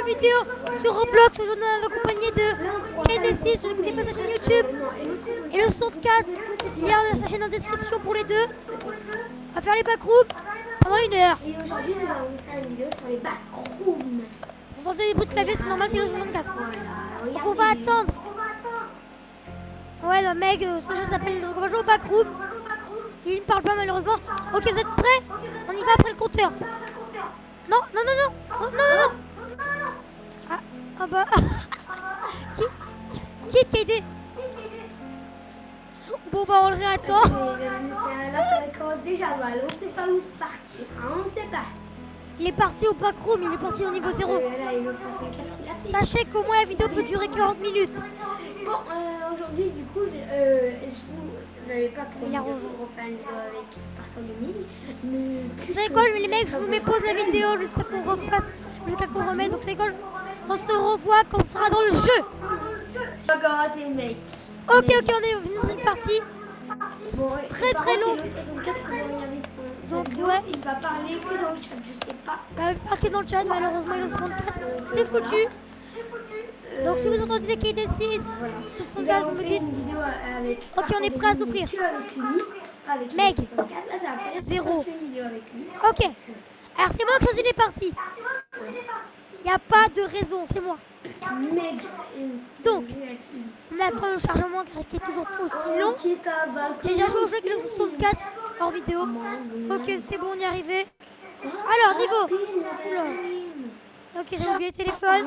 nouvelle vidéo sur Roblox. Aujourd'hui on va accompagné de KD6, je ne connais pas sa chaîne YouTube. Et le 64, il y a sa chaîne en description pour les deux. On va faire les backrooms pendant 1 heure. Et aujourd'hui, nous allons faire une vidéo sur les backrooms. Vous entendez des bruits de clavier, c'est normal, c'est le 64. Voilà, Donc on va attendre. Ouais, bah mec, ce jeu s'appelle. Donc on va jouer au backroom. Il ne parle pas malheureusement. Ok, vous êtes prêts? On y va après le compteur. Non, non, non, non, oh, non, non, non. Ah bah. Qui est KD? Bon bah on le réattend. Là, ça commence déjà mal. On ne sait pas où se partir. Hein, on ne sait pas. Il est parti au backroom, il est parti au niveau 0. Là, il est au 64, il a fait. Sachez qu'au moins la vidéo peut durer 40 minutes. Bon, aujourd'hui, du coup, je vous n'avais pas promis de vous refaire une vidéo avec Spartan Gaming. Mais Vous savez quoi, les mecs, je vous mets pause la vidéo jusqu'à qu'on refasse, jusqu'à qu'on remette. Donc, vous savez quoi, on se revoit quand on sera dans le jeu. Encore les mecs. Ok, ok, on est venu dans une partie. Bon, Très très long. Donc, ouais. Il va parler que dans le chat, je sais pas. Parce que dans le chat, malheureusement, il est au 64. C'est foutu. Donc, si vous entendez KD6, Voilà. 64, vous me dites. Ok, on est prêt à souffrir. Meg. 0. Ok. Alors, c'est moi qui choisis les parties. Il n'y a pas de raison, c'est moi. Donc, on attend le chargement qui est toujours aussi long. J'ai déjà joué au jeu avec le 64 en vidéo. Ok, c'est bon, on y est arrivé. Alors, niveau. Oula. Ok, j'ai oublié le téléphone.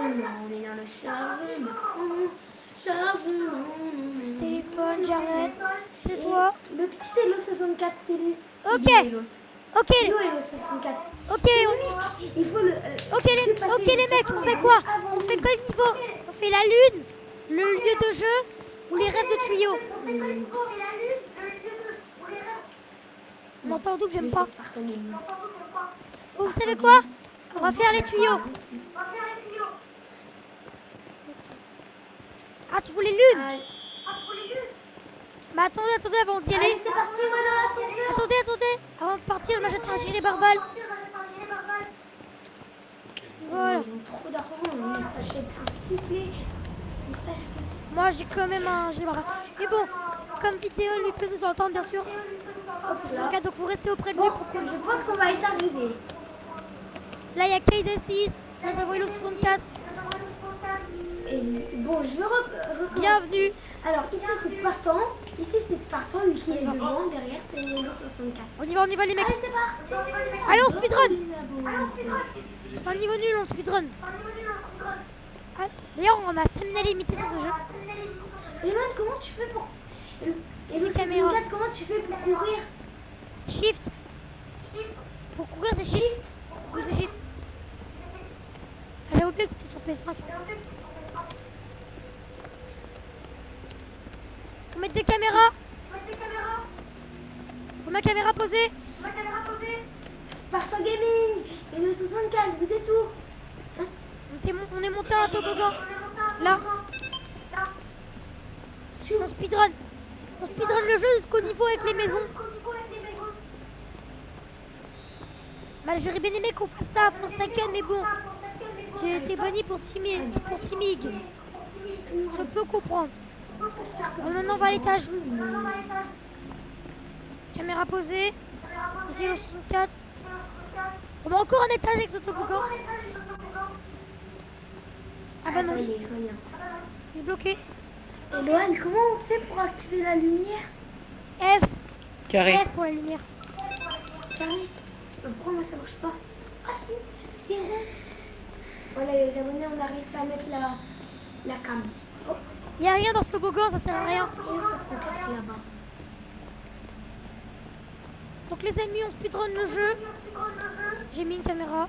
Téléphone, j'arrête. C'est toi. Le petit Elo 64, c'est lui. Ok. Ok. Elo 64. Ok. Il faut le. Ok les mecs, on fait quoi? On fait quel niveau? On fait la lune, le lieu de jeu ou les rêves de tuyaux? On entend en double, j'aime pas. Vous savez quoi? On va faire les tuyaux. Ah, tu voulais lune? Bah attendez, avant d'y aller. C'est parti, moi dans l'ascenseur. Attendez. Avant de partir, je m'achète un gilet barbale. Voilà. Ils ont trop d'argent, ils s'achètent un sifflet. Moi, j'ai quand même un gilet barbale. Mais bon, comme vidéo, lui peut nous entendre, bien sûr. Donc, il faut rester auprès de lui. Je pense qu'on va être arrivé. Là, il y a KD6. Nous avons le 64. Et bon, je veux Bienvenue. Alors, ici, c'est Spartan. Ici, c'est Spartan, lui qui est devant. Derrière, c'est le 64. On y va, les mecs. Allez, c'est parti. Allez, on speedrun. C'est un niveau nul, on speedrun. Ah, d'ailleurs, on a stamina limitée sur ce jeu. Eman, comment tu fais pour... Et le caméra. 64, comment tu fais pour courir? Shift. Pour courir, c'est shift. Oui, c'est shift. Ah, j'avais oublié que c'était sur PS5. Faut mettre des caméras. Faut ma caméra posée. Spartan Gaming et le 64, vous êtes où? Hein? On est monté à un toboggan. Là. On speedrun. On speedrun le jeu jusqu'au niveau avec les maisons. Bah, j'aurais bien aimé qu'on fasse ça à Forsaken, mais bon. J'ai été banni pour Timig. Je peux comprendre. Bon, maintenant on va à l'étage. Caméra posée. Ici le 64. On va encore un étage avec ce toboggan. Ah bah non. Il est bloqué. Et Lohan, comment on fait pour activer la lumière? F. Carré. F pour la lumière. Carré. Pourquoi moi ça marche pas? Ah si, c'était rond. Voilà les abonnés, on a réussi à mettre la cam. Oh. Il n'y a rien dans ce toboggan, ça sert à rien. Et le 64 là-bas. Donc les amis, on speedrun le jeu. J'ai mis une caméra.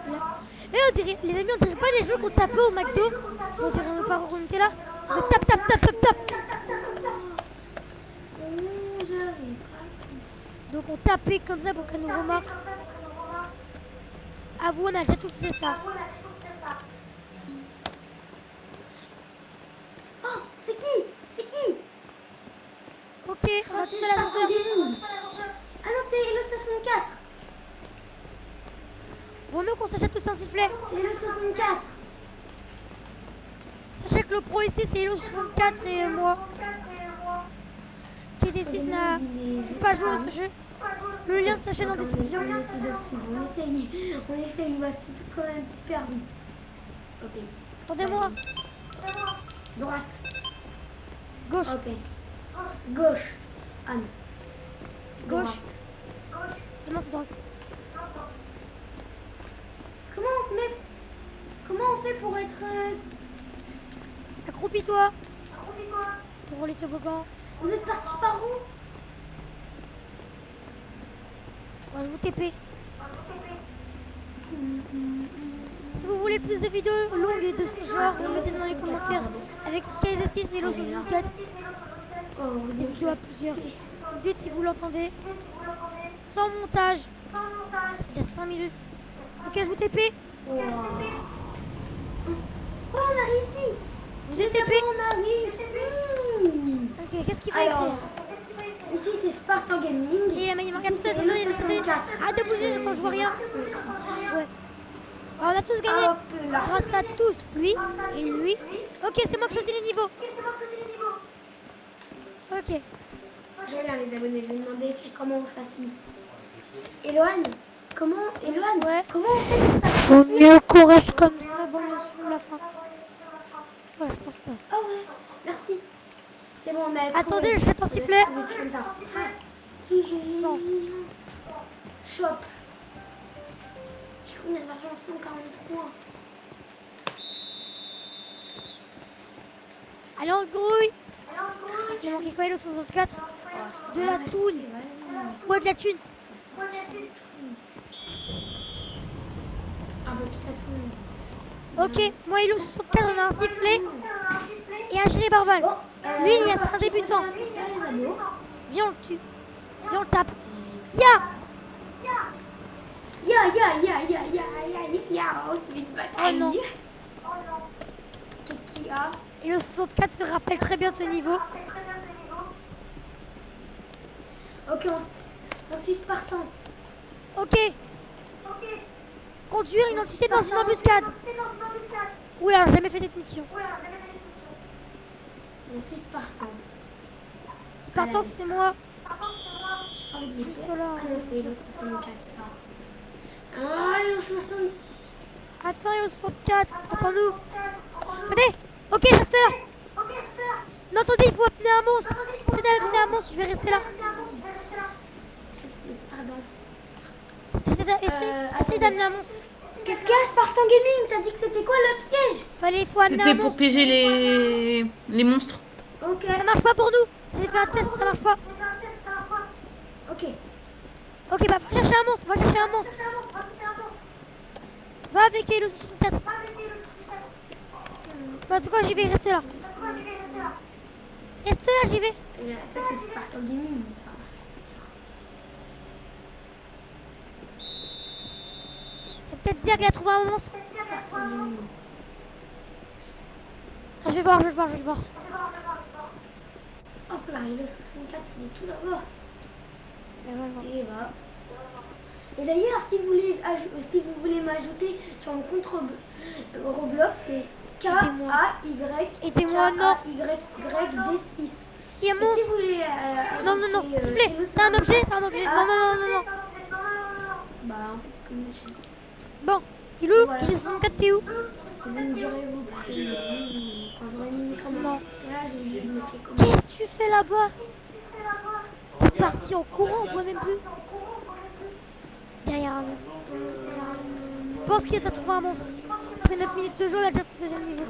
Là. Et on dirait, les amis, on dirait pas les jeux qu'on tapait au McDo. On dirait nos parents qu'on était là. On se tape. Donc on tapait comme ça pour qu'elle nous remarque. À vous, on a déjà tous fait ça. Oh, c'est qui? Ok, on va tous à l'ascenseur. Ah non, c'est le 64. Vaut mieux qu'on s'achète tous un sifflet. C'est le 64. Sachez que le pro ici, c'est Hello64, c'est moi. Qui D6 n'a pas joué à ce jeu. Le lien de sa chaîne en description. On essaye de le suivre, on essaye, il va quand même super vite. Ok. Attendez-moi. Droite. Gauche. Ok. Gauche. Ah non. Gauche. Droite. Non, c'est droite. Comment on fait pour être... Accroupis-toi. Pour les toboggans. Vous êtes parti par où? Moi, je vous TP. Si vous voulez plus de vidéos longues de ce genre, vous mettez dans les commentaires avec KZ6 et Hello64. Des vidéos à plusieurs. Vous dites si vous l'entendez. Sans montage. C'est déjà 5 minutes. Ok, je vous TP. Oh, on a réussi. Vous êtes TP. On a réussi. Ok, qu'est-ce qu'il va écrire? Ici c'est Spartan Gaming. Si, il y a marqué arrête de bouger, j'entends, je vois rien. Ouais. Alors, on a tous gagné. Grâce à tous. Lui et lui. Ok, c'est moi qui choisis les niveaux. Ok. Je regarde les abonnés, je vais demander comment on s'assit. Eloane, comment on fait pour s'asseoir? Vaut mieux qu'on reste comme ça, bon, sur la fin. Ouais, je pense ça. Ah ouais, merci. C'est bon, on a trouvé. Attendez, je jette un sifflet. Comme ça. 100. Shop. J'ai combien d'argent? 143. Allez, on se grouille. Il manquait quoi, le 64? De la thune. Ouais, de la thune. Ah bah de toute façon. Ok, moi et le 64, on a un sifflet et un gilet barbare. Lui, il est un débutant. Viens, on le tue. Viens, on le tape. Ya! Oh, c'est une Oh bataille. non. Qu'est-ce qu'il y a? Et le 64 se rappelle très bien de ce niveau. Ok, on suit Spartan. Ok. Conduire une entité dans une embuscade. Oui, alors j'ai jamais fait cette mission. On suit Spartan. Spartan, c'est moi. Juste là. Ah non, c'est le 64 ça. Ah, le 64. Attends, il y a le 64. Attends-nous. Attendez. Ok, je reste là. Non, attendez, il faut amener un monstre. C'est d'amener un monstre, je vais rester là. Pardon. Essaye d'amener un monstre. Qu'est-ce qu'il y a, Spartan Gaming? T'as dit que c'était quoi le piège? Il faut amener un C'était pour monstre. piéger les monstres. Ok. Ça marche pas pour nous. J'ai fait un test, ça marche pas. Ok. Ok, bah va chercher un monstre, Va avec le 64. Bah, tu quoi, j'y vais, reste là. Reste là, j'y vais. Ça, c'est Spartan Gaming. Ça veut peut-être dire qu'il a trouvé un monstre. Spartan Gaming. Je vais voir. Hop là, et le 64, il est tout là-bas. Et bah. Et d'ailleurs, si vous voulez m'ajouter sur mon compte Roblox, c'est Aidez-moi, non. KAYYD6. Il y a un Et monstre. si vous voulez Non, sifflez. C'est un objet, Non. Bah en fait c'est comme une chaîne. Bon, il est où? Voilà. Il est 64, t'es où? Vous me direz vous prénom quand j'aurai mis comment. Non. Parce que là j'ai oublié de mettre les commandes. Qu'est-ce que tu fais là-bas? T'es parti en courant, on voit même plus. Derrière un monstre. Je pense qu'il t'a trouvé un monstre. Après 9 minutes de jeu, il a déjà fait le deuxième niveau.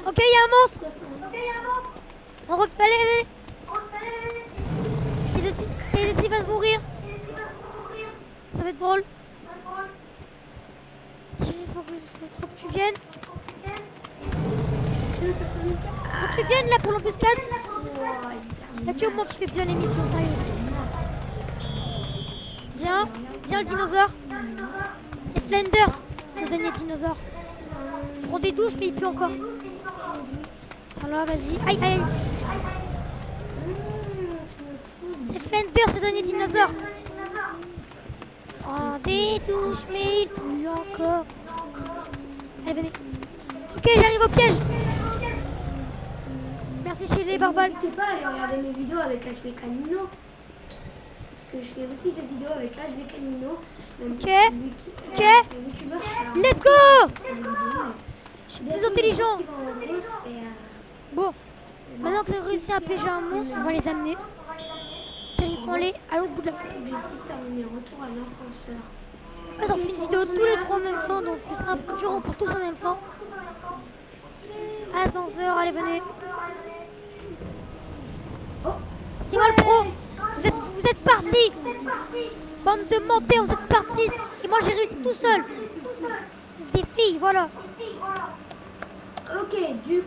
Ok, il y a un monstre. On refait. Allez. Qui va se mourir. Ça va être drôle. Il faut que tu viennes. Faut que tu viennes là pour l'embuscade. Il y a que moi qui fais bien l'émission, sérieux. Viens le dinosaure. C'est Flanders, le dernier dinosaure. Je prends des douches mais il pue encore. Alors vas-y. Aïe. C'est Flanders, le dernier dinosaure. Prends des douches mais il pue encore. Allez, venez. Ok, j'arrive au piège. Merci chez les barbares. N'hésitez pas à aller regarder mes vidéos avec HB Canino. Parce que je fais aussi des vidéos avec HB Canino. Ok. Ok. Let's go. Je suis plus intelligent. Bon. Maintenant que j'ai réussi à piéger un monstre, on va les amener. Ils à l'autre bout de la map. Retour à l'ascenseur. On fait une vidéo tous les trois en même temps, donc c'est un peu dur, on part tous en même temps. Ascenseur, allez, venez. C'est moi le pro. Vous êtes partis. Bande de menteurs, vous êtes partis. Et moi j'ai réussi tout seul. Des filles, voilà. Ok, du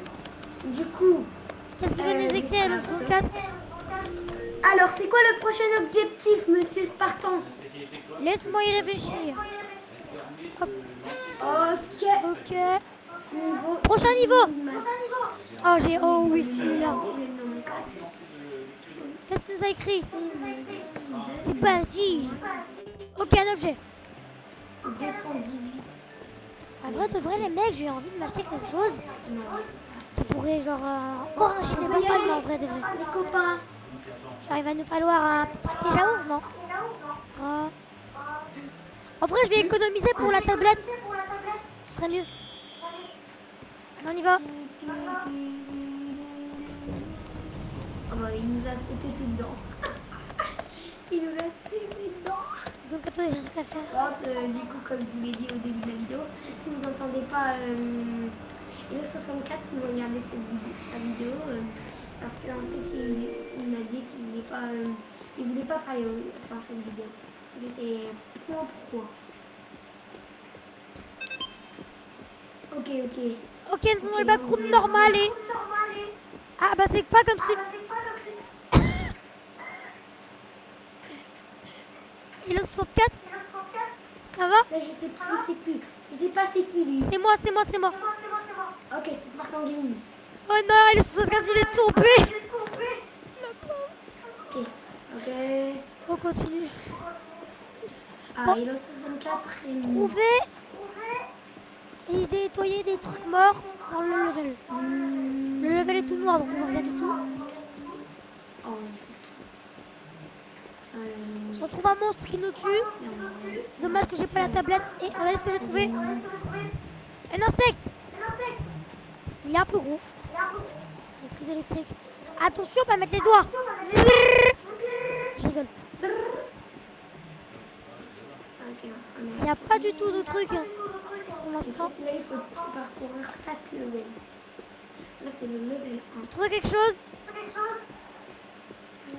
coup. Qu'est-ce qu'il veut nous écrire, le 64? Alors, c'est quoi le prochain objectif, monsieur Spartan? Laisse-moi y réfléchir. Hop. Ok. Ok. Prochain niveau. Oh oui, celui-là. Qu'est-ce qu'il nous a écrit? C'est parti. Ok, un objet. 218. À vrai de vrai, les mecs, j'ai envie de m'acheter quelque chose. Ça pourrait, genre, encore un gilet barbare, mais en vrai de vrai. Les copains. Genre, il va nous falloir un petit piège à ours, non? En vrai, je vais économiser pour la tablette. Ce serait mieux. Allez, on y va. Oh bah, il nous a fait têter dedans. Il nous a fait têter dedans. Donc, attends, j'ai un truc à faire. Du coup, comme je vous l'ai dit au début de la vidéo, si vous n'entendez pas le 64, si vous regardez sa vidéo, parce qu'en fait, il m'a dit qu'il voulait pas parler sur cette vidéo. C'est point pour point. Ok. Ok, nous sommes dans le backroom normal et... Ah bah c'est pas comme celui... Et le 64? Ça va? Là, je sais plus c'est qui. Je sais pas c'est qui lui. C'est moi. Ok, c'est Spartan Gaming. Oh non, il est 64, il est tombé. Ok. On continue. Ah, il est 64 et trouver et nettoyer des trucs morts dans le level. Le level est tout noir, donc on voit rien du tout. Oh, On se retrouve un monstre qui nous tue. Dommage que j'ai pas la tablette. Et regardez ce que j'ai trouvé. Un insecte. Il est un peu gros. Une prise électrique. Attention, pas mettre les doigts. Je rigole. Il n'y a pas du tout de truc pour l'instant. Là, il faut parcourir 4 levels. Là, c'est le level 1. Vous trouvez quelque chose? Ok.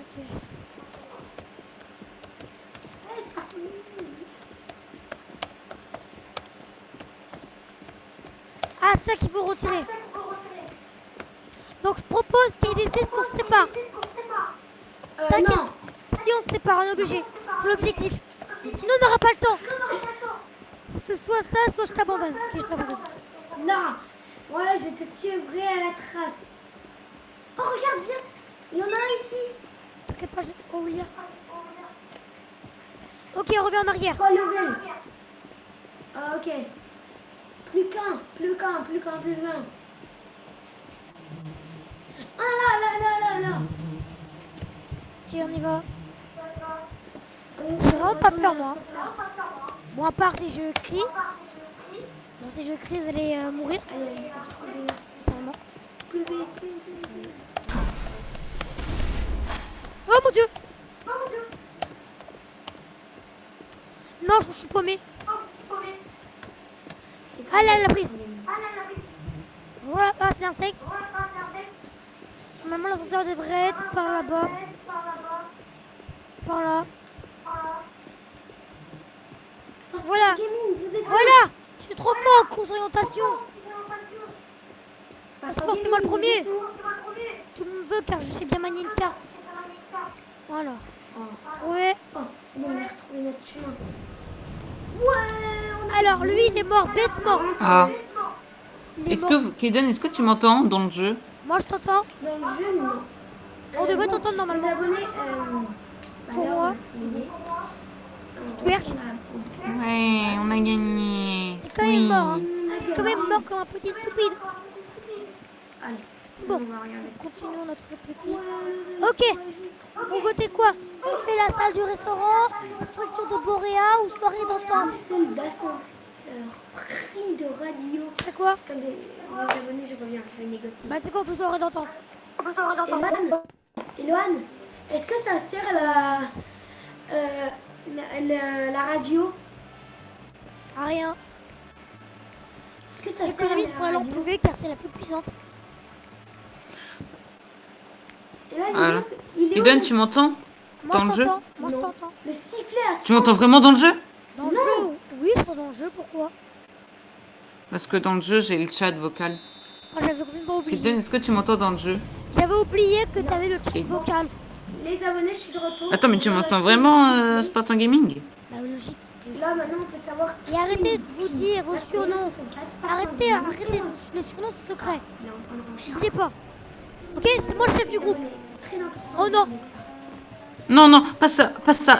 Ah, ça qu'il faut retirer. Donc, je propose KDC qu'on se sépare. T'inquiète. Non. Si on se sépare, on est obligé. C'est l'objectif. Sinon, on n'aura pas le temps. Ce soit ça, soit je t'abandonne. Ok, je t'abandonne. Non. Voilà, je te suivrai à la trace. Oh, regarde, viens. Il y en a un ici. T'inquiète pas, oh oui, là. Ok, on revient en arrière. 3 levels. Ah, ok. Plus qu'un. Ah, là. Ok, on y va. J'ai vraiment pas peur, moi. Bon, à part si je crie. Bon, si je crie, vous allez mourir. Allez, il faut retrouver Sûrement. plus vite. Oh mon dieu! Non, je suis paumé. Ah là, la prise. Voilà, ah, c'est l'insecte. Normalement, l'ascenseur devrait être par là-bas. Par là. Voilà. Voilà. Je suis trop fort en contre-orientation. Transport, c'est moi le premier. Tout le monde veut car je sais bien manier une carte. Voilà. Ouais. Oh, c'est bon, on a retrouvé notre chemin. Ouais, alors, lui, il est mort bêtement. Ah. Il est mort. Kaden, est-ce que tu m'entends dans le jeu? Moi, je t'entends. dans le jeu, non. On devrait t'entendre normalement. Les abonnés, Pour moi. Twerk. Ouais, on a gagné. C'est quand même mort. Hein. On a quand même mort comme un petit stupide. Allez, Bon, on va regarder. continuons notre petit. Ok, vous votez quoi? On fait la salle du restaurant, structure de Boréa ou soirée d'entente? Salle d'ascenseur, prix de radio. C'est quoi? Attendez, les abonnés, je reviens, je vais négocier. Bah, c'est quoi? On fait soirée d'entente. Eloane, est-ce que ça sert la radio? Ah, rien. Est-ce que ça sert J'économise pour la lampe radio? UV car c'est la plus puissante. Eloane, Voilà. il est où Eden, le- tu m'entends Moi, dans je le jeu? t'entends. Moi, je Non. t'entends. Le sifflet à Tu m'entends vraiment dans le jeu? Dans le jeu? Oui, je t'entends dans le jeu. Pourquoi? Parce que dans le jeu, j'ai le chat vocal. Ah, j'avais complètement oublié. Eden, est-ce que tu m'entends dans le jeu? J'avais oublié que t'avais le chat Ok. vocal. Les abonnés, je suis de retour. Attends, mais tu m'entends vraiment, Spartan Gaming? Bah, logique. Là, maintenant, on peut savoir. Et arrêtez de vous dire vos surnoms. Arrêtez, Arrêtez. arrêtez. Les surnoms, c'est secret. Il est en train de rechercher. N'oubliez pas. Ok, c'est moi le chef du groupe. C'est très important. Oh non. Non, non, pas ça,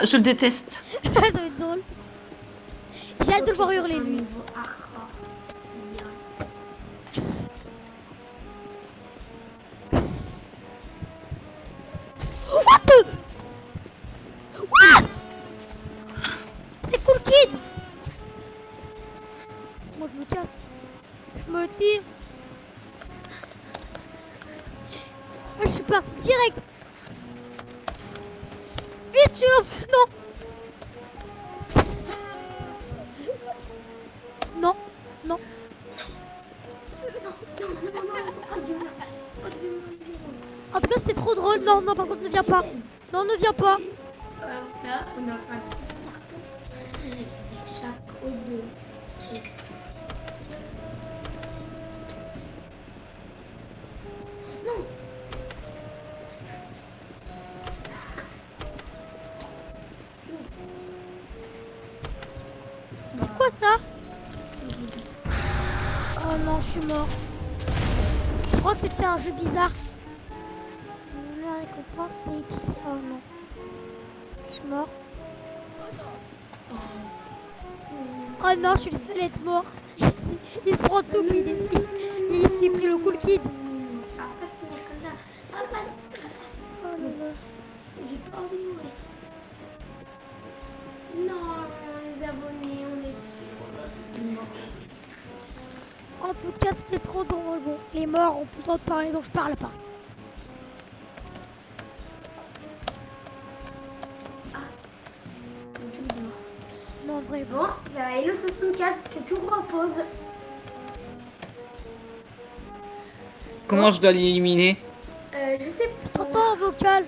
je le déteste. Ça va être drôle. J'ai hâte de le voir hurler, lui. What the... What? C'est cool kid. Moi je me casse. Je me tire. Je suis parti direct. Vite, tu... Non. Non, non. En tout cas, c'était trop drôle. Non, non, par contre, ne viens pas. Non, ne viens pas. Là, on est en train de chaque O2. Non. C'est quoi ça? Oh non, je suis mort. Je crois que c'était un jeu bizarre. La récompense, c'est épicé. Oh non. Je suis mort. Oh non, je suis le seul à être mort. Il se prend tout, puis il s'est pris le cool kid. Ah, pas se finir comme ça. Ah, pas se finir comme ça. Oh là là. J'ai pas envie de mourir. Non, les abonnés, on est morts. En tout cas, c'était trop drôle. Bon, les morts ont plus le droit de parler, donc je parle pas. Non, vrai. Bon, ça va, Hello 64, que tout repose. Comment je dois l'éliminer? Je sais Je pas. t'entends en vocal.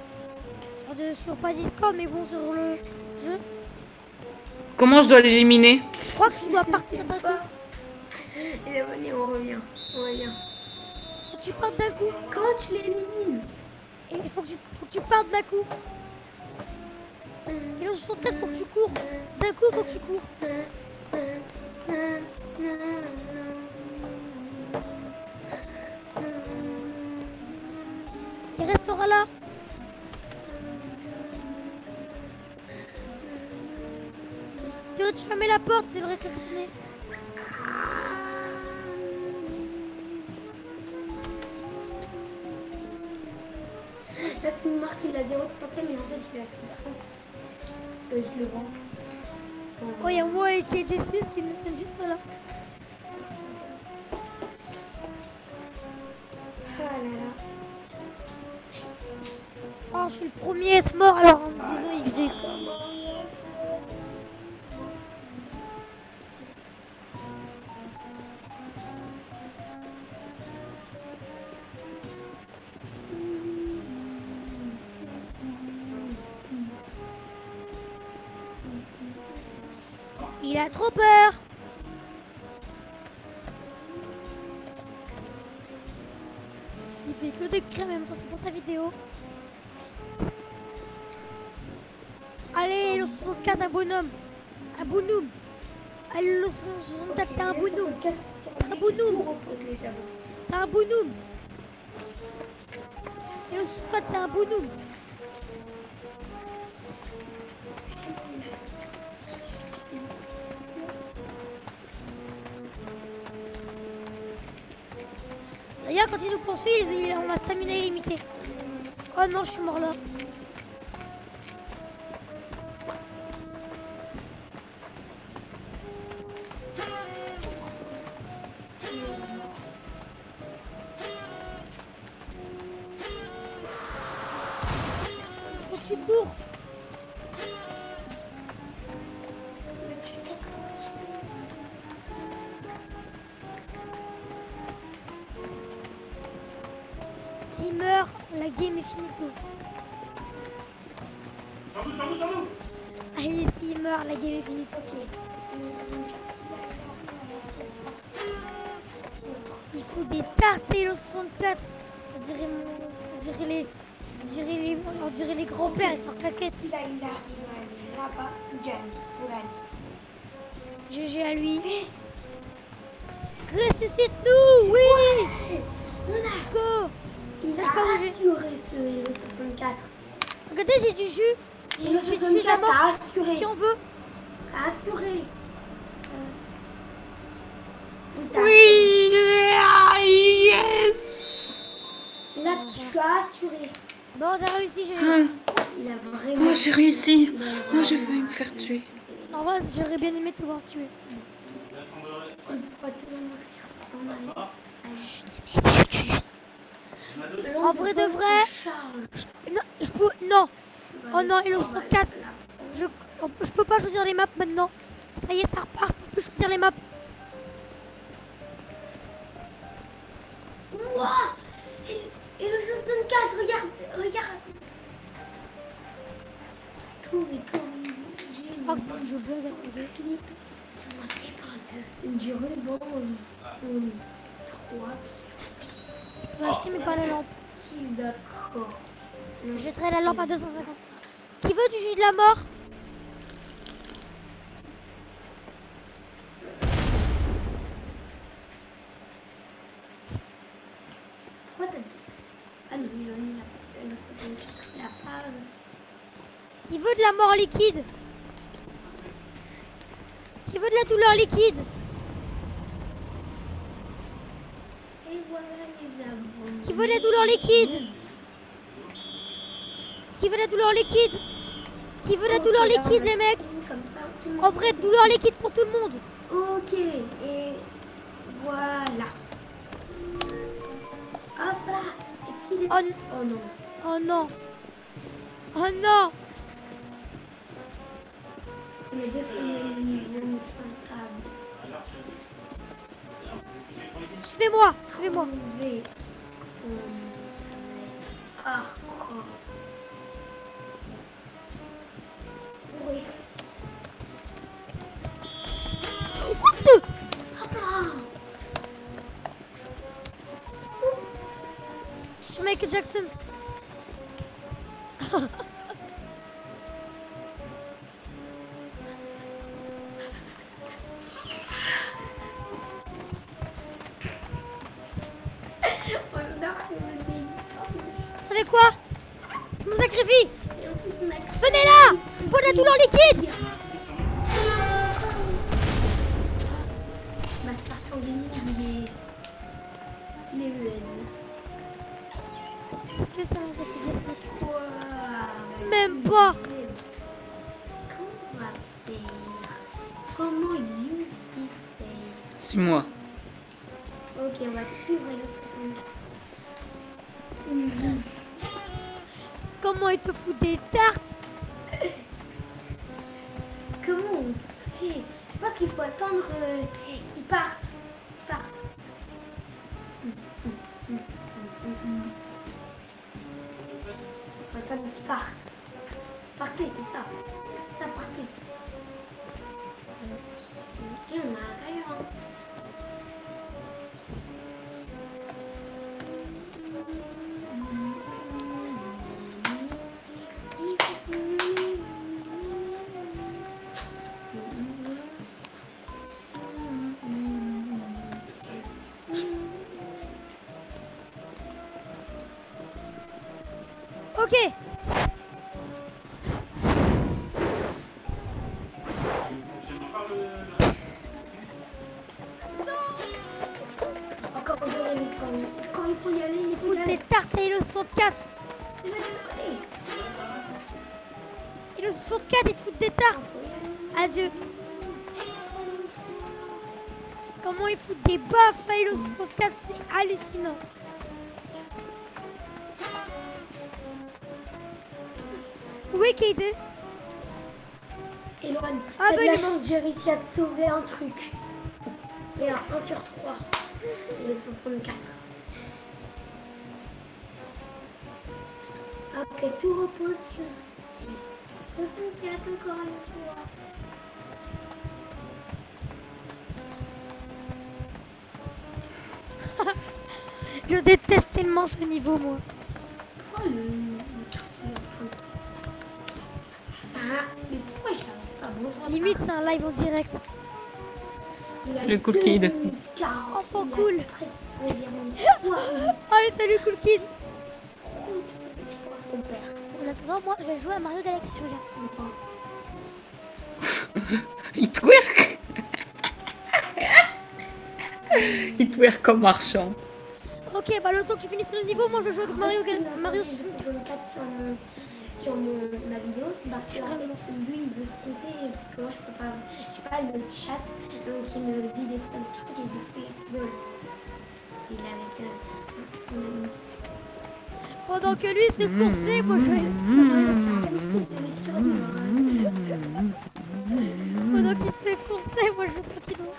Sur pas Discord, mais bon, sur le jeu. Comment je dois l'éliminer? Je crois que tu dois partir d'un coup. Les abonnés, on revient. On revient. Faut que tu partes d'un coup. Comment tu l'élimines? Et il faut que tu partes d'un coup. Et là, sur ton tête, faut que tu cours. D'un coup, faut que tu cours. Il restera là. Tu aurais dû fermer la porte, c'est le récliner. Là, c'est une marque, il a 0 de santé, mais en fait, il a 100%. Parce que je le vends. Oh, il y a moi et KD6 qui nous sommes juste là. Ah là là. Oh, je suis le premier à être mort alors en me disant XD. Il a trop peur. Il fait que d'écrire en même temps, c'est pour sa vidéo. Allez, le 64, un bonhomme. Un bonhomme. Allez, le 64, t'es un bonhomme. Un bonhomme. T'es un bonhomme. Et le 64, t'es un bonhomme. D'ailleurs, quand il nous poursuit, on a stamina illimité. Oh non, je suis mort là. Faut que tu cours. S'il meurt, la game est finito. Allez, s'il meurt, la game est finito. Il faut des tartes et le 64. On dirait les grands-pères avec leurs claquettes. Si là, il arrive là-bas, il gagne. On gagne. GG à lui. Ressuscite-nous, oui. Let's go. Il a pas bougé. assuré ce Halo 64. Regardez, j'ai du jus. J'ai Halo du jus de la 64 mort. a assuré. Qui en veut? T'as assuré. Oui, ah, yes. Là, tu as assuré. Bon, on a réussi, GG. Ah, Il a vraiment. oh, j'ai réussi. Oh, j'ai failli me faire tuer. En vrai, j'aurais bien aimé te voir tuer. Pourquoi te surprendre? Chut, les mecs, chut, chut. En vrai de vrai. Non, je peux. Non. Oh non, Halo 64. Je peux pas choisir les maps maintenant. Ça y est, ça repart. Je peux choisir les maps. Wouah! Et le 64, regarde. Tout est Oh, c'est je bug, attendez. Du ruban jaune 3. Je vais acheter mais pas la lampe. D'accord. Je jetterai la lampe à 250. Qui veut du jus de la mort? Pourquoi t'as dit? Ah non, il a le 64, il a pas. Qui veut de la mort liquide? Qui veut de la douleur liquide? Et voilà les abonnés. Qui veut de la douleur liquide? Qui veut de la douleur liquide? Qui veut de la douleur liquide, les mecs? Comme ça, En vrai, douleur liquide pour tout le monde. ok, et voilà. Hop là. Et s'il est... Oh, Oh non. oh non. Oh non. On a défini le niveau 5 Suivez-moi, suivez-moi. V. Hardcore. Oui. What the? Hop là. Je suis Michael Jackson. On a ramené. Vous savez quoi? Je me sacrifie. Et en plus, on a Venez là. C'est pour de la douleur liquide. Ma Spartan Gaming, il est EN. Est-ce que ça va sacrifier ce mec? Wow. Même pas. Comment on va faire? Comment Lucie fait? C'est moi. Ok, on va suivre le 64. Comment il te fout des tartes? Comment on fait? Je pense qu'il faut attendre qu'ils partent. Qu'ils partent. Faut attendre qu'ils partent. Partez, c'est ça. C'est ça, partez. Et on a l'intérieur. Hein. Ok. Encore Quand il faut y aller, il faut y Des aller. tartes à Halo 64. Il va te coller. Halo 64, ils te foutent des tartes. Adieu. Comment ils foutent des baffes à Halo 64, c'est hallucinant. Où est Kaden? Eloane, Ah, t'as bah, de il la est chance, j'ai réussi à te sauver un truc. Regarde, 1 sur 3. Et le 64. Ok, tout repose sur 64 encore une fois. Je déteste tellement ce niveau, moi. Oh le truc qui est en train de... Ah, mais pourquoi j'y arrive pas? Bonjour. Limite, c'est un live en direct. C'est le cool kid. Enfant cool. Presque environ 3 Allez, salut, cool kid. Je pense qu'on perd. En attendant, moi, je vais jouer à Mario Galaxy, je reviens. Je pense. Il twerk. Il twerk comme marchand. Ok, bah le temps que tu finisses le niveau, moi je vais jouer avec Mario Galaxy. Mario 64 sur ma vidéo, c'est parce que en fait, lui il veut se compter parce que moi je peux pas, j'ai pas le chat, donc il me dit des fois le truc et des fois il rigole. Il est avec son ami. Pendant que lui se coursait, moi je vais Pendant qu'il te fait courser, moi je vais tranquillement.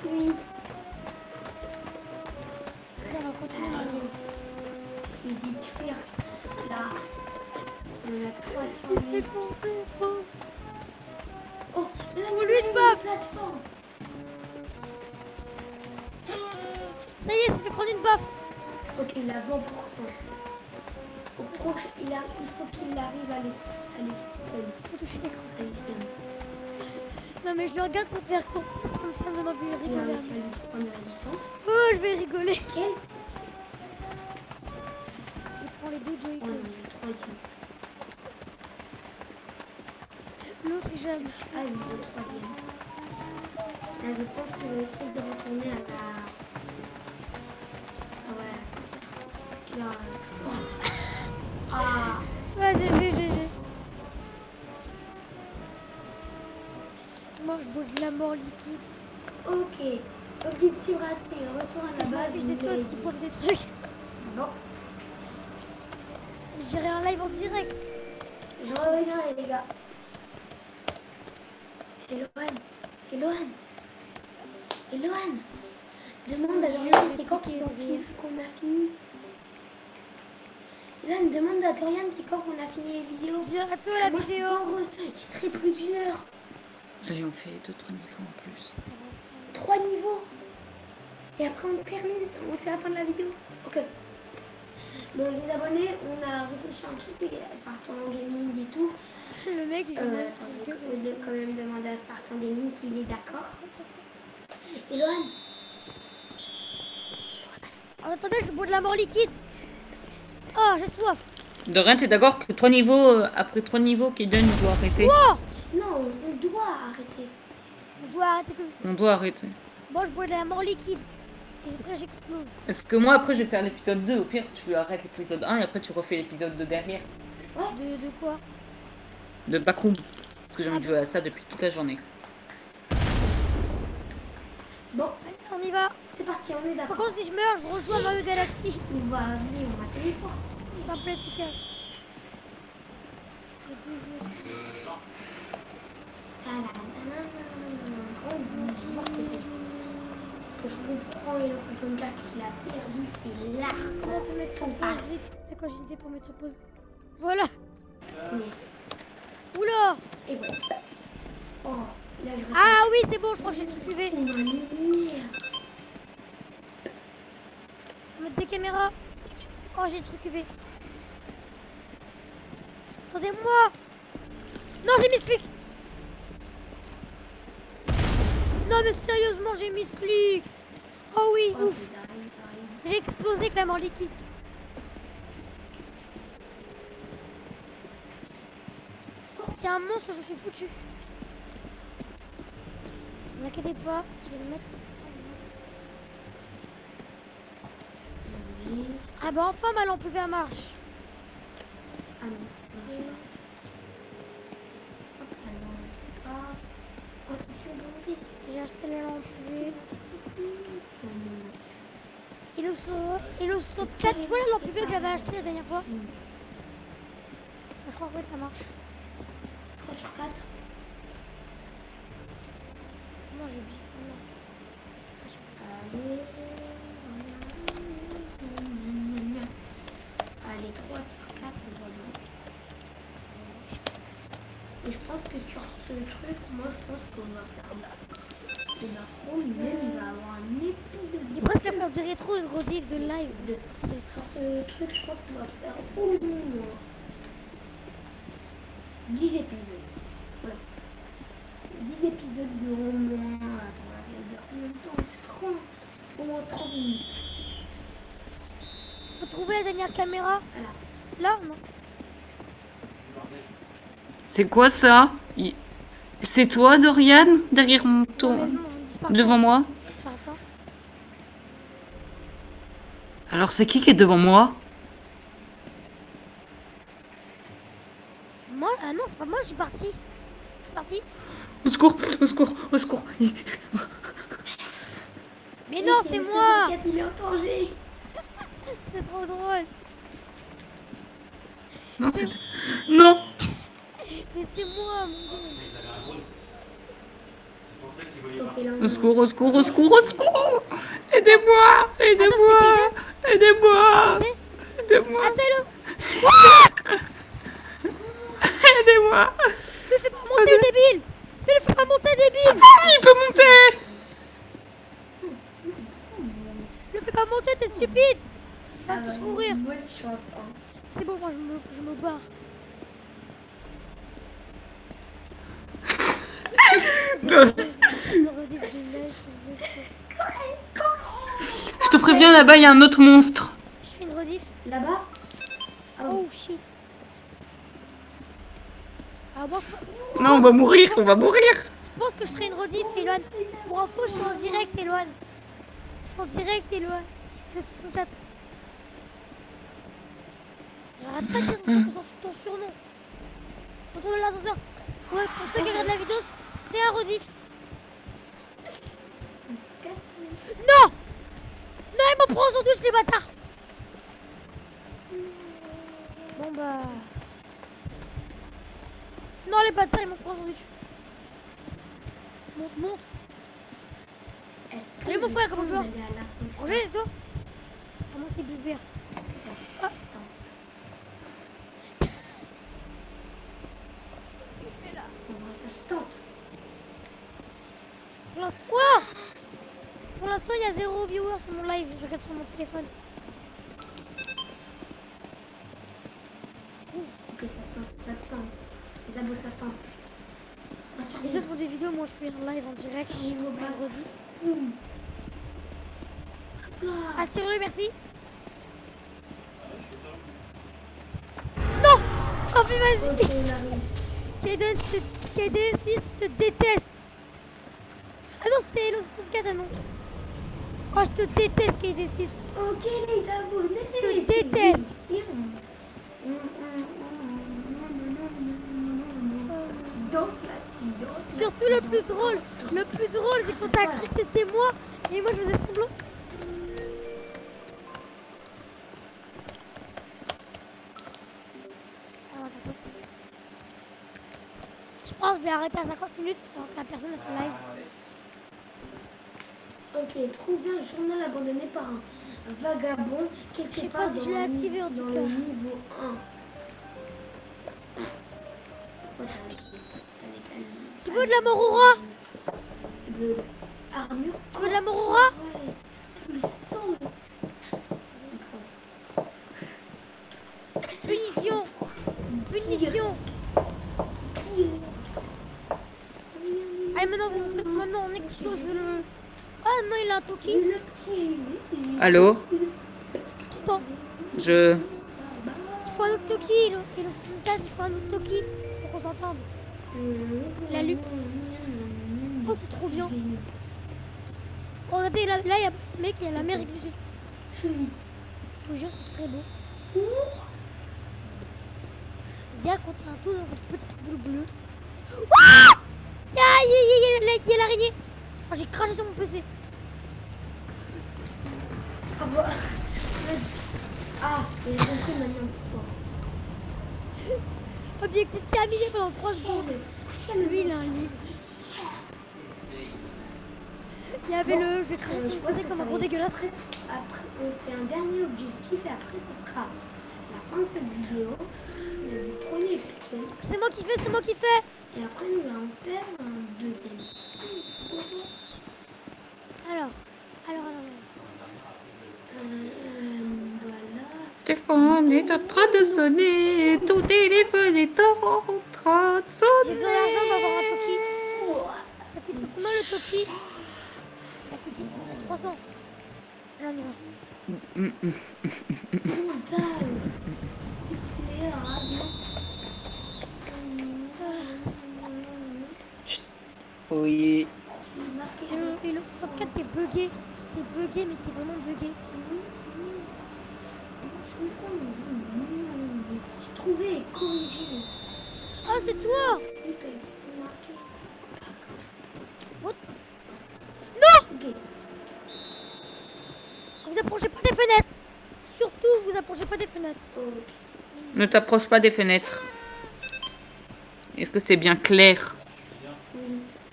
Fuis. On va continuer Mario Galaxy. Je lui dis de fuir. Là, on a 3 sur Il se fait lui. courser, pauvre. Oh, là, On il lui y a une bat. plateforme. Ça y est, il s'est fait prendre une baffe. Ok, il a 20%. Au proche, il faut qu'il arrive à les stun. Faut toucher l'écran. À les stun. Non mais je le regarde pour te faire courser, ça me donne envie de Il a rigoler. réussi à lui prendre la licence. Oh, je vais rigoler. Quel? Je prends les deux Oh non, Joy-Con. il est le troisième. L'autre est jamais. Ah, il est le troisième. Là, je pense qu'il va essayer de retourner à la... Ah ouais, c'est ça. Parce qu'il a... Ah. Ouais, j'ai. Moi je bois de la mort liquide. Ok. Objectif raté. Retour à la Je m'en base. fiche des toads qui boivent des trucs. Bon. Je dirais un live en direct. Je reviens, les gars. Eloane. Demande à Dorian c'est quand qu'ils ont fini, qu'on a fini. Eloane, demande à Dorian c'est quand qu'on a fini les vidéos. Bientôt la Moi, vidéo. il serait plus d'une heure. Allez, on fait 2-3 niveaux en plus. 3 niveaux. Et après on termine. C'est la fin de la vidéo. Ok. Bon, les abonnés, on a réfléchi à un truc. Spartan Gaming et tout. Le mec, je Attends, je vais quand même demander à Spartan Gaming s'il est d'accord. Eloane. Oh, attendez, je bois de la mort liquide. Oh, j'ai soif. Dorian, t'es d'accord que 3 niveaux, après 3 niveaux, Kaden doit arrêter? Oh, Non, on doit arrêter. on doit arrêter tous. On doit arrêter. Bon, je bois de la mort liquide. Et après, j'explose. Parce que moi, après, je vais faire l'épisode 2. Au pire, tu arrêtes l'épisode 1 et après, tu refais l'épisode 2 derrière. De quoi? De Backroom. Parce que j'ai envie de jouer à ça depuis toute la journée. Bon, Allez, on y va. c'est parti, on est Par d'accord. contre, si je meurs, je rejoins Mario Galaxy. On va venir, on va téléporter. Simple et efficace. Les deux yeux. Que je comprends, et le 64 qu'il a perdu, c'est l'arc. Comment on peut mettre sur pause vite? C'est quoi, j'ai une idée pour mettre sur pause? Voilà. Oula. Et bon. Oh, là, je Ah oui, c'est bon, je crois que j'ai tout suivi. on va venir. Mettre des caméras. Oh, j'ai le truc UV. Attendez-moi. Non, j'ai mis ce clic. Non, mais sérieusement, j'ai mis ce clic. Oh oui, Oh, ouf. J'ai explosé avec la mort liquide. C'est un monstre, je suis foutu. Ne vous inquiétez pas, je vais le mettre. Ah bah enfin ma lampe UV marche. Ah non, c'est pas. Hop, la lampe. Oh, ils sont bandés. J'ai acheté la lampe UV. Non, non, non. Et le saut de tête, tu vois la lampe UV que j'avais acheté la dernière fois? Je crois que oui, ça marche. 3 sur 4. Moi j'ai bien. Allez. Allez, 3 sur 4, on va bien. Et je pense que sur ce truc, moi je pense qu'on va faire le macro, même il va avoir un épisode. Il est presque à faire du rétro, une rediff de live. Sur ce truc, je pense qu'on va faire au moins 10 épisodes. Voilà. 10 épisodes de au moins. Attends, on va dire combien de temps 30. Au moins 30 minutes. Faut trouver la dernière caméra. Voilà. Là, non. C'est quoi ça? C'est toi, Dorian, derrière mon Non, mais ton... non, on dit par devant contre. moi? Pardon. Alors c'est qui est devant moi? Moi? Ah non, c'est pas moi, je suis parti. Je suis parti. Au secours, au secours, au secours. Mais non, c'est moi. 4, il est en danger. C'est trop drôle. Non, c'est... Non! Mais c'est moi, mon dieu. Ok, là, on Au secours, au secours, au secours, au secours! Aidez-moi! Aidez-moi! Attends, Aidez-moi! Aidez. Aidez-moi! Attends-le. Aidez-moi! Ne fais pas monter, débile. Ne le fais pas monter, débile. Il peut monter! Ne le fais pas monter, t'es stupide. On va Ah, tous mourir. moi, je suis en forme. C'est bon, moi je me barre. Je te préviens, là-bas, il y a un autre monstre. Je fais une rediff. Là-bas. Oh shit. Ah, moi, Non, on va mourir, on va mourir. je pense que je ferai une rediff, Eloane. Pour info, je suis en direct, Eloane. Je suis en direct, Eloane. Le 64. J'arrête pas de dire ton surnom. Quand on met l'ascenseur. Ouais, pour ceux qui regardent la vidéo, c'est un rediff. Non! Non, il me prend en sandwich, les bâtards! Bon bah... Non, les bâtards, ils m'ont pris en sandwich. Monte, monte. Allez, mon frère, comment tu vas? Roger, c'est toi? Ah, moi, c'est Bubert. Ah. Pour l'instant, il y a 0 viewers sur mon live. Je regarde sur mon téléphone. Ok, ça se sent. Les abos, ça se sent. Les autres font des vidéos, moi je fais un live en direct. Je vous redis. Attire-le, merci. Non! Oh, mais vas-y! KD6, je te déteste! Ah non, c'était Hello 64, ah non! Oh, je te déteste, KD6! Ok, les abonnés! Je te déteste! Danse là, danse. Surtout le plus drôle, c'est quand t'as cru que c'était moi et moi je faisais semblant. Ah, on va faire ça. Je pense que je vais arrêter à 50 minutes sans que la personne soit live. Ok, trouver un journal abandonné par un vagabond quelque Je sais part pas si je l'ai activé en tout dans cas. le niveau 1. Tu veux de la mort au roi? De armure. Tu veux de la mort au roi? Ouais. Le sang. Punition! Punition! Allez, maintenant on explose le... Ah non, il a un Toki. Allô? Je t'entends. Je... Il faut un autre Toki, il faut un autre Toki pour qu'on s'entende. La lupe. Oh, c'est trop bien. Oh, regardez, là, il y a le mec, il y a l'Amérique du Sud. vous jure, c'est très beau. Dia contre un tous dans cette petite boule bleue. Ouah! Il y a l'araignée. Oh, j'ai craché sur mon PC. Ah, bah. Ah, j'ai compris maintenant pourquoi. Objectif terminé pendant 3 secondes. Lui, il a un livre. Il y avait le... Je vais cracher sur mon PC comme un gros dégueulasse. Après, on fait un dernier objectif et après, ça sera la fin de cette vidéo. Du premier épisode. C'est moi qui fais, c'est moi qui fais. Et après, nous allons faire un deuxième. Alors. Voilà. Téléphone est en train de sonner. Ton téléphone est en train de sonner. J'ai besoin d'argent pour avoir un Toki. Ça coûte combien le Toki? Ça coûte 300. Allez, on y va. Oui. Et le 64 t'es bugué. T'es bugué, mais t'es vraiment bugué. Trouvé et corrigé. Oh, c'est toi! What? Non! Ok. Vous approchez pas des fenêtres. Surtout, vous approchez pas des fenêtres. Ok. Ne t'approche pas des fenêtres. Est-ce que c'est bien clair?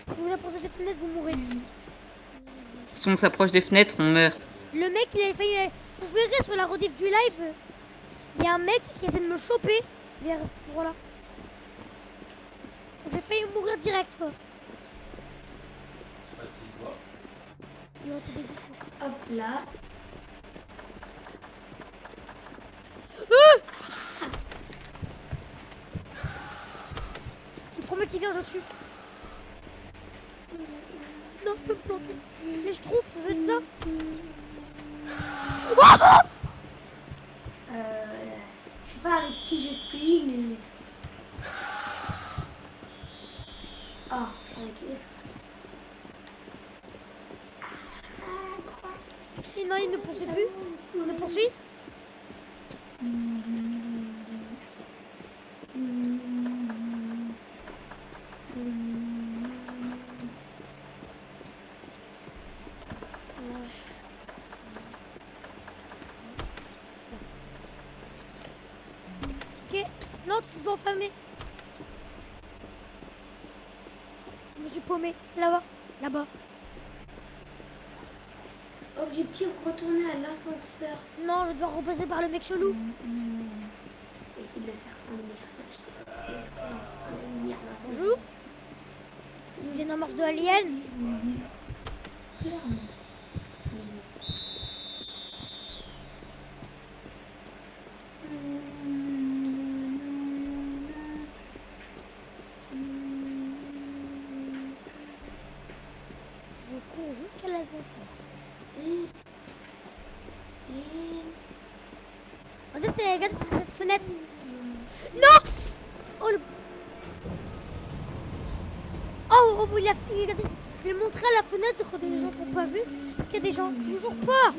Si vous approchez des fenêtres, vous mourrez. Si on s'approche des fenêtres, on meurt. Le mec, il a failli... Vous verrez sur la rediff du live, il y a un mec qui essaie de me choper vers cet endroit-là. J'ai failli mourir direct, quoi. Il va te dégoûter. Hop là. Le premier qui vient, je le tue. Non, je peux me planter. Mais je trouve, vous êtes là. Je sais pas avec qui je suis, mais... Ah, avec qui est-ce que... Non, il ne poursuit plus. Il ne poursuit. Ok. Non, tu te dois enfermer. Je me suis paumé. Là-bas. Là-bas. Objectif, retourner à l'ascenseur. Non, je dois repasser par le mec chelou. Essayer de le faire sans lumière. Bonjour. Xénomorphe de Alien. Je cours jusqu'à l'ascenseur. Regardez cette fenêtre. Non! Oh le... Oh, il a fait... Regardez, je l'ai montré à la fenêtre des gens qui n'ont pas vu. Est-ce qu'il y a des gens? Toujours pas.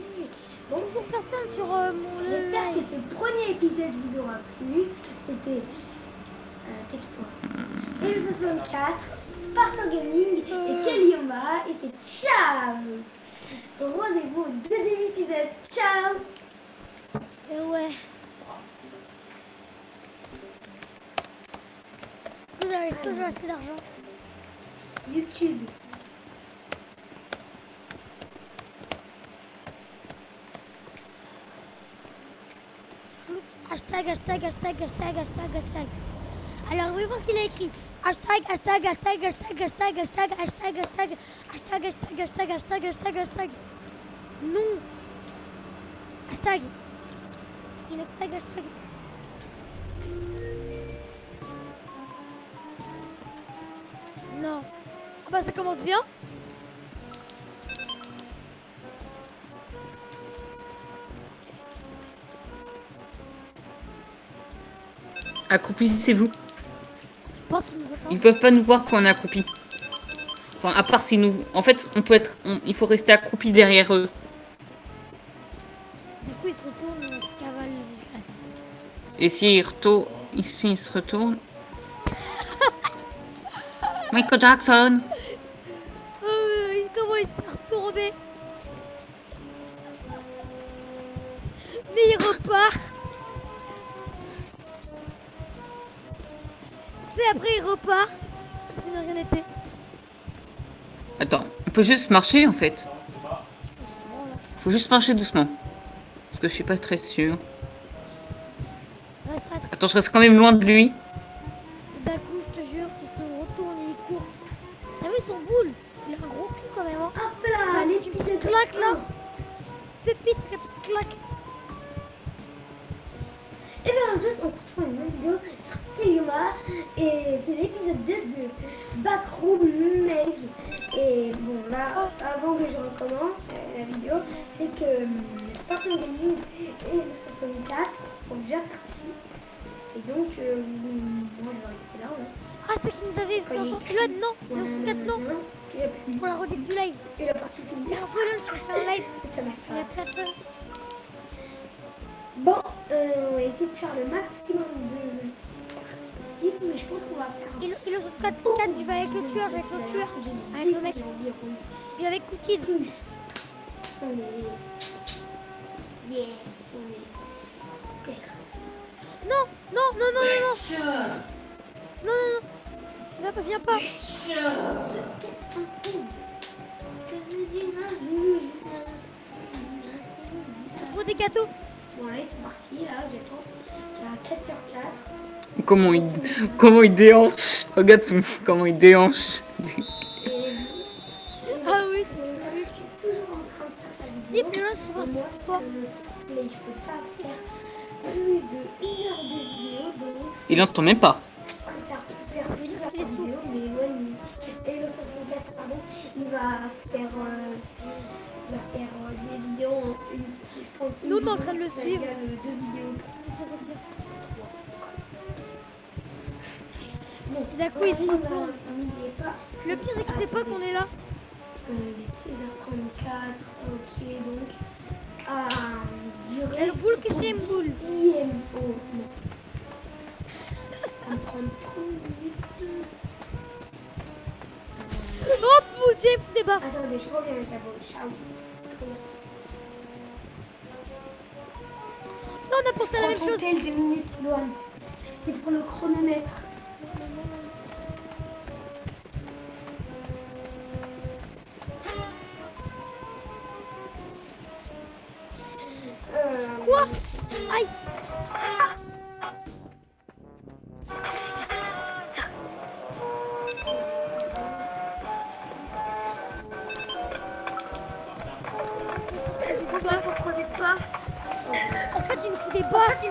Bonjour personne sur mon J'espère que live. ce premier épisode vous aura plu. C'était Tais-toi. L64, Spartan Gaming et Kalioma. Et c'est ciao. Rendez-vous au deuxième épisode. Ciao. Ouais. Vous avez toujours assez d'argent. YouTube. Hashtag. Alors, oui, voir ce qu'il a écrit. Hashtag. Non. Hashtag. Il est hashtag. Non. Ah bah ça commence bien. Accroupissez-vous. Je pense qu'ils nous entendent. Ils peuvent pas nous voir quand on est accroupi. Enfin, à part si nous... En fait, on peut être... Il faut rester accroupi derrière eux. Du coup, il se retourne, on se cavale jusqu'à la sauce. Et s'il retourne, ici, il se retourne. Michael Jackson. Comment il s'est retourné? Mais il repart. C'est après il repart. Comme si de rien n'était. Attends, on peut juste marcher en fait. Faut juste marcher doucement. Parce que je suis pas très sûre. Reste. Attends, je reste quand même loin de lui. D'un coup, je te jure, il se retourne et il court. T'as vu son boule? Il a un gros cul quand même. Hein. Hop là, l'épisode Claque là. Petite pépite, la petite claque. Et bien en plus, on se retrouve une nouvelle vidéo sur Kayuma. Et c'est l'épisode 2 de Backroom Meg. Et bon, là, avant que je recommence la vidéo, c'est que Spartan Gaming et le 64 sont déjà partis. Et donc, moi je vais rester là. Hein. Ah, c'est qui nous avait fait un pilote? Non, le 64 non. Pour la rediff du live. Et la partie finie. Il y a un follow sur faire un live. Ça m'a Il y a fait. personne. Bon, on va essayer de faire le maximum de parties possibles, mais je pense qu'on va faire. Et le 64, je vais avec le tueur, avec l'autre tueur. Avec le mec. Je vais avec Cookie. Plus. On est. Yes, on est. Super. Non. Viens pas. Faut des gâteaux. Bon, là, ils sont partis, là, j'attends. Il y a 4 sur 4. Comment il déhanche. Regarde comment il déhanche. Ah oui, Je suis toujours en train de faire sa vidéo. Si, mais là, pour voir si Moi, c'est fort. je peux pas faire plus de 1 heure de vidéo, donc Il entend même pas. je préfère faire Ça veut dire plusieurs qu'il est sourd. vidéos, mais éloigné. Et le 64, pardon, il va faire, des vidéos en une. Je pense une Nous, on est en vidéo, train de le ça suivre. égale 2 vidéos. Il se retire. Bon, D'un coup, il se retourne. il est pas. Le pire, c'est qu'il sait pas qu'on est là. Il est 16h34, ok, donc. Je Il y a dirais. le boule qui chez une boule. CMO, non. Ça va me prendre 30 minutes. Oh mon dieu, il me fout des baffes. Attendez, je reviens avec la boule. Ciao. Non, on a pensé à la même chose. 32 minutes, Loane. C'est pour le chronomètre. Quoi? Aïe. En fait, il me fout des baffes. Mais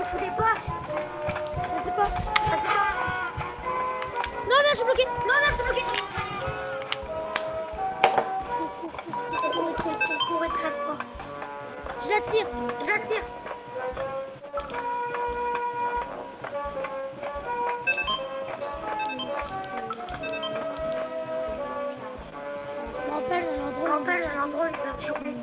c'est quoi? Non, je suis bloqué. Cours. Je la tire. Je me rappelle, un endroit où ils ont tourné.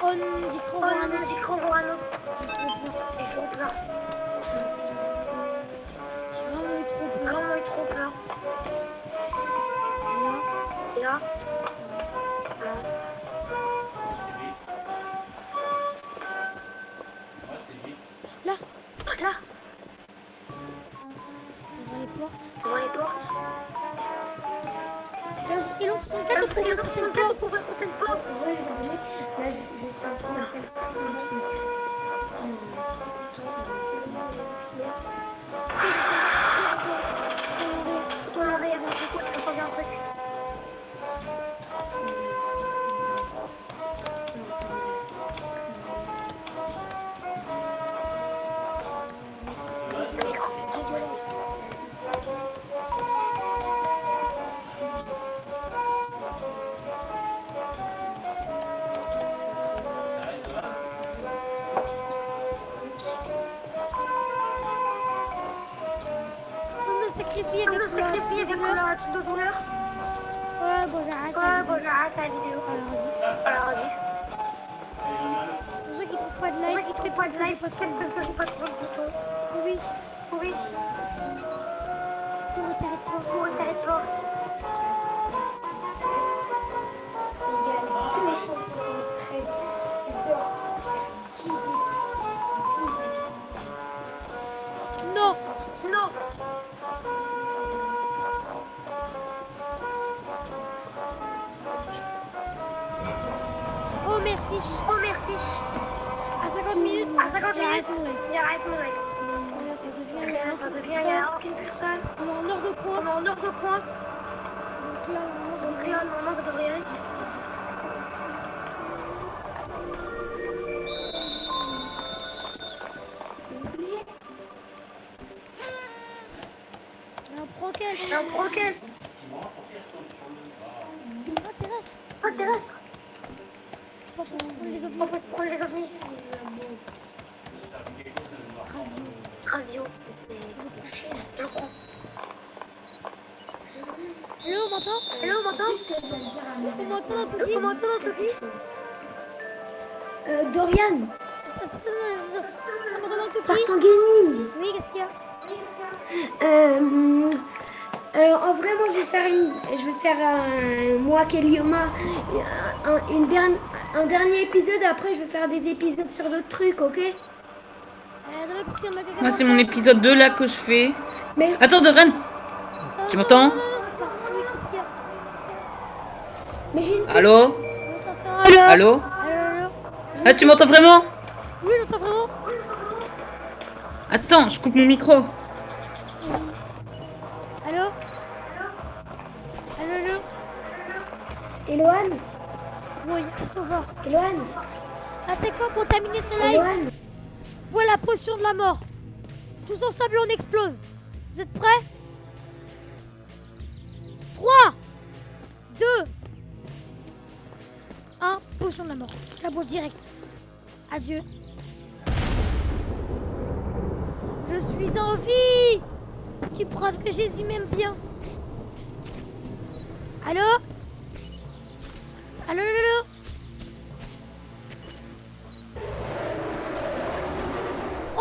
Oh non, j'y crois voir un autre. J'ai trop peur. J'ai vraiment eu trop peur. Et là. Là. Ouvre les portes. Et l'autre 64, on ouvre certaines portes. Ouais, les abonnés. Là, je suis en train d'appeler. Toi, l'arrière, un truc. sacrifie On me avec sacrifie avec la douleur. Ouais, bon, j'arrête. Bon, j'arrête la vidéo. Alors, vas-y. Pour ceux qui trouvent pas de Pour ceux live, qui trouvent pas de live, c'est peut-être parce que j'ai pas trop de boutons. Oui, Oui, pour t'arrête pas. pour le territoire. Égal 273 heures. 10 Non. Non. Oh, merci. Oh, merci. À 50 minutes, À 50 j'arrête minutes, mon live. j'arrête mon live. Parce que là, ça devient... Ça devient, il n'y a aucune personne. On est en heure de On pointe. est en heure de pointe. Donc là, normalement, ça Donc devrait... là, normalement, ça devrait y aller. On prend quel? Un broquet. Ah, terrestre. Un terrestre. Pas pour prendre les ovnis. On peut prendre les ovnis. Radio. Je crois. Hello, on m'entend? Hello, on m'entend? On m'entend dans tout On m'entend dans tout Dorian. On m'entend dans tout Spartan Gaming. Oui, qu'est-ce qu'il y a? En vrai, moi, je vais faire moi, Kelioma, un dernier épisode. Après, je vais faire des épisodes sur d'autres trucs, ok? Dans le petit, on a quelqu'un Moi, c'est dans le mon chat. épisode 2 là que je fais. Mais Attends, Doren, tu m'entends? Non, c'est parti. Oui, qu'est-ce qu'il y a? j'ai une question. Allô? Oui, je t'entends. Allô? Allô? Allô? Ah, tu m'entends vraiment? Oui, j'entends vraiment. Attends, je coupe mon micro. Allô? Allô? Eloane. Oui, c'est trop fort. Eloane. Ah, c'est quoi pour terminer ce live? Eloane. Voilà la potion de la mort. Tous ensemble, on explose. Vous êtes prêts? 3, 2, 1, potion de la mort. Je la bois direct. Adieu. Je suis en vie. C'est une preuve que Jésus m'aime bien. Allô? Allô?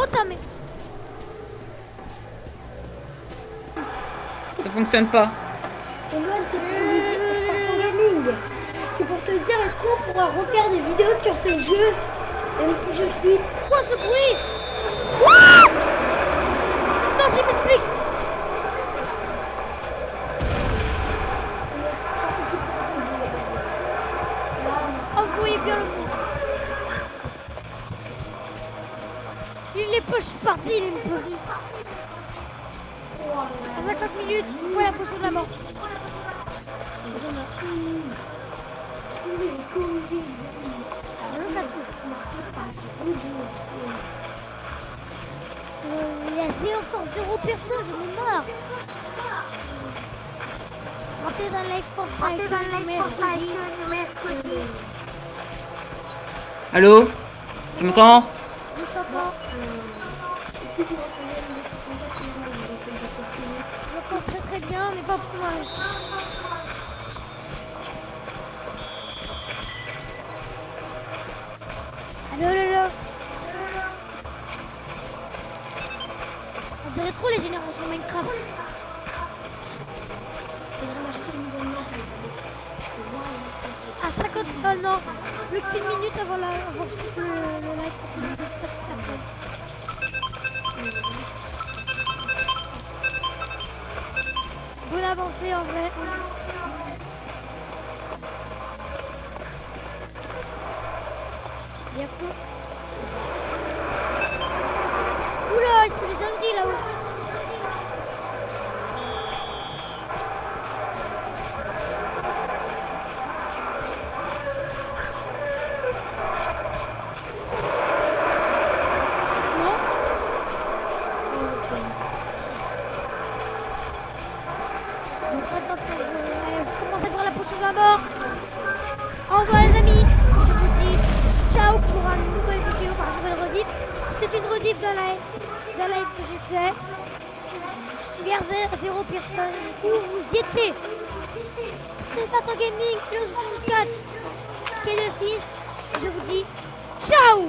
Oh ta mère. C'est Ça fonctionne pas. Eloane, c'est pour lui dire Spartan Gaming. C'est pour te dire, est-ce qu'on pourra refaire des vidéos sur ce jeu, même si je quitte. Quoi ce bruit? Wouah! Non, j'ai mis ce clic. Envoyez bien le monstre. Il est pas, je suis parti, il est pas venu. À 50 minutes, je vois la potion de la mort. J'en ai. Le château. Il y a encore 0 personne, j'en ai marre. Rentrez dans le live pour ça avec le mercredi. Allô? Tu m'entends? Je t'entends. Je t'entends très très bien, mais pas pour moi. Allô? On dirait trop les générations Minecraft. À 50... Oh non, plus qu'une minute avant le live pour finir de pas de personne. Bonne avancée en vrai. Il y a quoi? Oula, il se passe des dingueries là-haut. Non? Bon, 55 euros. Allez, on commence à voir la potion de la mort. Au revoir les amis. Je vous dis ciao pour une nouvelle vidéo, par une nouvelle rediff. C'était une rediff d'un live que j'ai fait. Vers 0 personne. Où vous y étiez? C'était Patron Gaming, le 64, qui est de 6. Je vous dis ciao.